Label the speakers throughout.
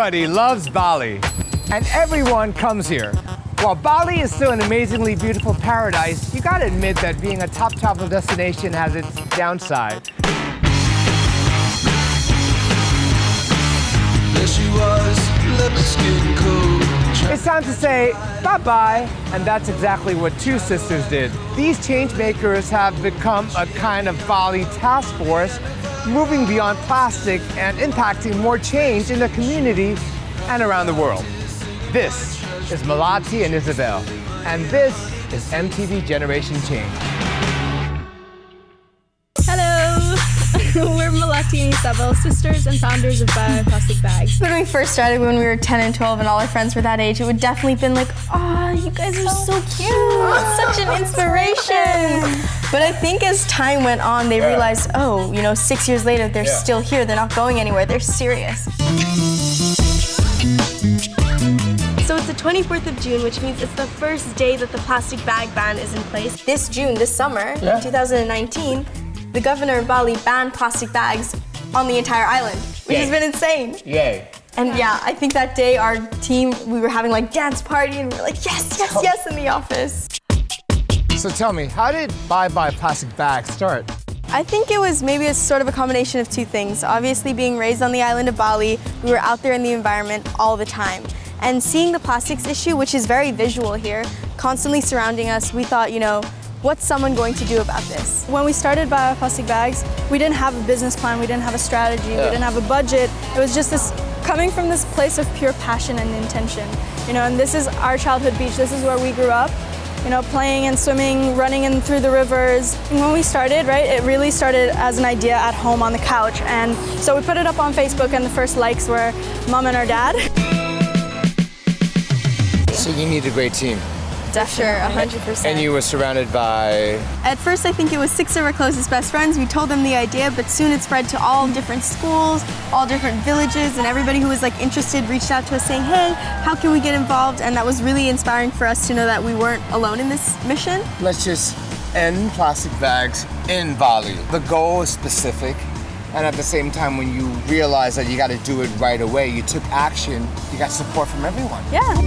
Speaker 1: Everybody loves Bali, and everyone comes here. While Bali is still an amazingly beautiful paradise, you gotta admit that being a top travel destination has its downside.
Speaker 2: There she was, leopard skin coat.
Speaker 1: It's time to say bye-bye, and that's exactly what two sisters did. These change makers have become a kind of Bali task force, moving beyond plastic and impacting more change in the community and around the world. This is Malati and Isabel, and this is MTV Generation Change.
Speaker 3: Hello! We're Malati and Isabel, sisters and founders of Plastic Bags.
Speaker 4: When we first started, when we were 10 and 12 and all our friends were that age, it would definitely been like, oh, you guys are so cute, such an inspiration. But I think as time went on, they realized, oh, 6 years later, they're still here, they're not going anywhere, they're serious.
Speaker 5: So it's the 24th of June, which means it's the first day that the plastic bag ban is in place.
Speaker 4: This June, this summer, 2019, the governor of Bali banned plastic bags on the entire island, which has been insane.
Speaker 1: Yay.
Speaker 4: And yeah, I think that day our team, we were having like dance party and we were like, yes, yes, yes in the office.
Speaker 1: So tell me, how did Bye Bye Plastic Bags start?
Speaker 4: I think it was maybe a sort of a combination of two things. Obviously being raised on the island of Bali, we were out there in the environment all the time. And seeing the plastics issue, which is very visual here, constantly surrounding us, we thought, what's someone going to do about this?
Speaker 3: When we started Plastic Bags, we didn't have a business plan, we didn't have a strategy, we didn't have a budget. It was just this, coming from this place of pure passion and intention. And this is our childhood beach, this is where we grew up. Playing and swimming, running in through the rivers. And when we started, it really started as an idea at home on the couch. And so we put it up on Facebook and the first likes were Mom and our dad.
Speaker 1: So you need a great team.
Speaker 4: Definitely. Sure, 100%.
Speaker 1: And you were surrounded by...
Speaker 4: At first, I think it was 6 of our closest best friends. We told them the idea, but soon it spread to all different schools, all different villages, and everybody who was interested reached out to us saying, hey, how can we get involved? And that was really inspiring for us to know that we weren't alone in this mission.
Speaker 1: Let's just end plastic bags in Bali. The goal is specific, and at the same time, when you realize that you got to do it right away, you took action, you got support from everyone.
Speaker 4: Yeah.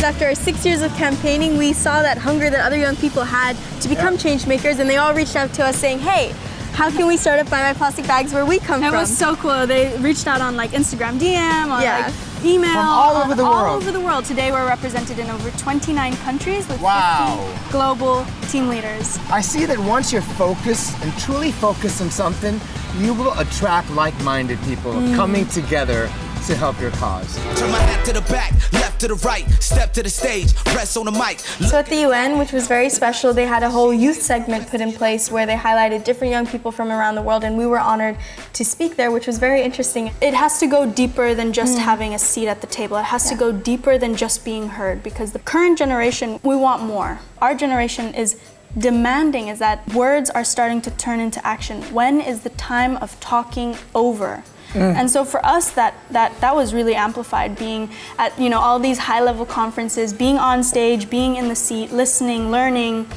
Speaker 4: After our 6 years of campaigning, we saw that hunger that other young people had to become change makers, and they all reached out to us saying, hey, how can we start up Bye Bye Plastic Bags where we come from?
Speaker 3: It was so cool. They reached out on Instagram DM, on email.
Speaker 1: From all over the world.
Speaker 3: All over the world. Today we're represented in over 29 countries with 50 global team leaders.
Speaker 1: I see that once you're focused and truly focused on something, you will attract like-minded people coming together to help your cause.
Speaker 2: Turn my hat to the back, left to the right, step to the stage, press on the mic.
Speaker 4: So at the UN, which was very special, they had a whole youth segment put in place where they highlighted different young people from around the world, and we were honored to speak there, which was very interesting.
Speaker 3: It has to go deeper than just having a seat at the table. It has to go deeper than just being heard, because the current generation, we want more. Our generation is demanding is that words are starting to turn into action. When is the time of talking over? And so for us, that was really amplified, being at all these high-level conferences, being on stage, being in the seat, listening, learning.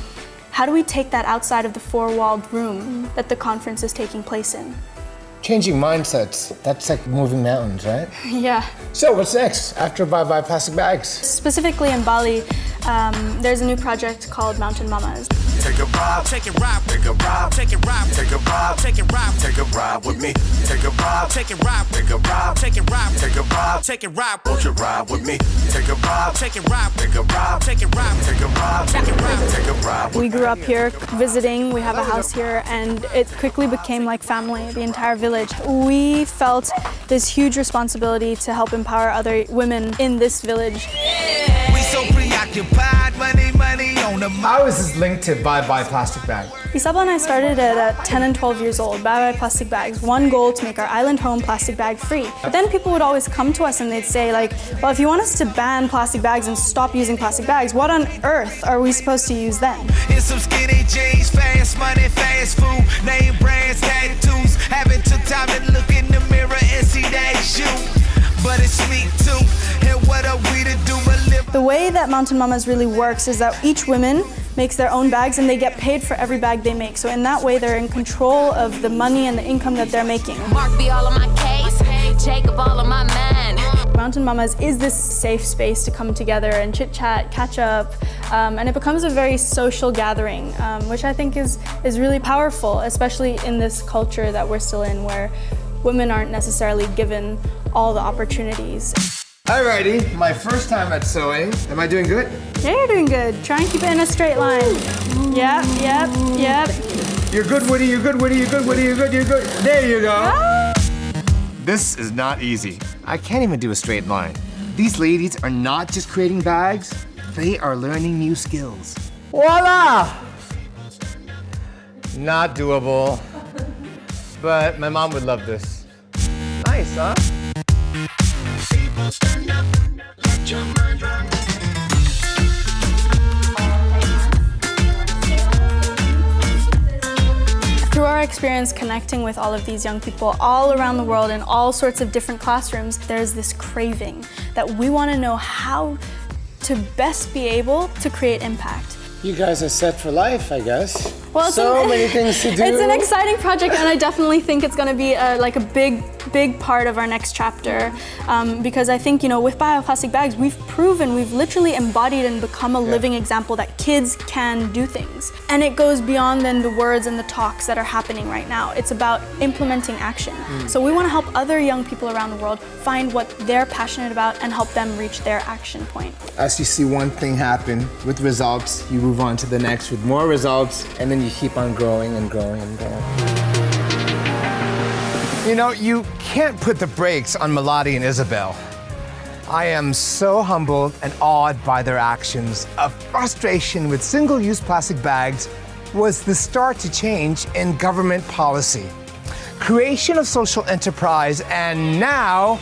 Speaker 3: How do we take that outside of the four-walled room that the conference is taking place in?
Speaker 1: Changing mindsets, that's like moving mountains, right?
Speaker 3: Yeah.
Speaker 1: So what's next after Bye Bye Plastic Bags?
Speaker 3: Specifically in Bali, there's a new project called Mountain Mamas.
Speaker 2: Take a ride, take it ride, take a ride, take it ride, take a ride, take it ride, take a ride with me. Take a ride, take it ride, take a ride, take it ride, take a ride, take it ride, won't you ride with me? Take a ride, take it ride, take a ride, take it ride, take a ride, take it ride, take a ride.
Speaker 3: We grew up here visiting, we have a house here, and it quickly became like family, the entire village. We felt this huge responsibility to help empower other women in this village.
Speaker 2: We so preoccupied, money on the
Speaker 1: How is this linked to Bye Bye Plastic Bag?
Speaker 3: Isabel and I started it at 10 and 12 years old, Bye Bye Plastic Bags. One goal, to make our island home plastic bag free. But then people would always come to us and they'd say well, if you want us to ban plastic bags and stop using plastic bags, what on earth are we supposed to use then?
Speaker 2: In some skinny jeans, fast money, fast food, name brands, tattoos. Haven't took time to look in the mirror and see that you. But it's me too, and what are we to do but live?
Speaker 3: The way that Mountain Mamas really works is that each woman makes their own bags and they get paid for every bag they make. So in that way, they're in control of the money and the income that they're making.
Speaker 6: Mark be all of my case, Jacob all of my man.
Speaker 3: Mountain Mamas is this safe space to come together and chit chat, catch up, and it becomes a very social gathering, which I think is really powerful, especially in this culture that we're still in, where women aren't necessarily given all the opportunities.
Speaker 1: Alrighty, my first time at sewing. Am I doing good?
Speaker 3: Yeah, you're doing good. Try and keep it in a straight line. Yep, yep, yep.
Speaker 1: You're good, Woody, you're good, Woody, you're good, Woody, you're good, you're good. There you go.
Speaker 3: Ah.
Speaker 1: This is not easy. I can't even do a straight line. These ladies are not just creating bags, they are learning new skills. Voila! Not doable, but my mom would love this. Nice, huh?
Speaker 3: Through our experience connecting with all of these young people all around the world in all sorts of different classrooms, there's this craving that we want to know how to best be able to create impact.
Speaker 1: You guys are set for life, I guess.
Speaker 3: Well,
Speaker 1: many things to do.
Speaker 3: It's an exciting project, and I definitely think it's going to be like a big part of our next chapter, because I think, you know, with bioplastic bags, we've proven, we've literally embodied and become a living example that kids can do things. And it goes beyond then the words and the talks that are happening right now. It's about implementing action. So we want to help other young people around the world find what they're passionate about and help them reach their action point.
Speaker 1: As you see one thing happen with results, you move on to the next with more results, and then you keep on growing and growing and growing. You know, you can't put the brakes on Melody and Isabel. I am so humbled and awed by their actions. A frustration with single-use plastic bags was the start to change in government policy. Creation of social enterprise, and now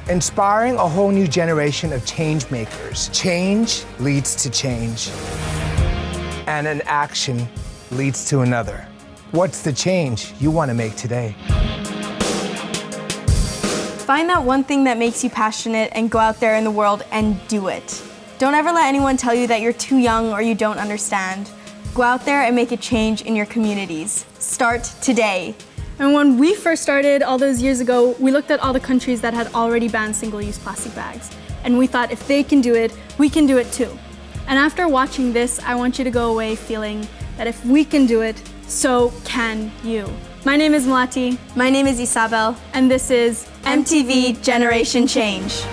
Speaker 1: inspiring a whole new generation of change makers. Change leads to change, and an action leads to another. What's the change you want to make today?
Speaker 4: Find that one thing that makes you passionate and go out there in the world and do it. Don't ever let anyone tell you that you're too young or you don't understand. Go out there and make a change in your communities. Start today.
Speaker 3: And when we first started all those years ago, we looked at all the countries that had already banned single-use plastic bags. And we thought, if they can do it, we can do it too. And after watching this, I want you to go away feeling that if we can do it, so can you. My name is Melati.
Speaker 4: My name is Isabel.
Speaker 3: And this is
Speaker 4: MTV Generation Change.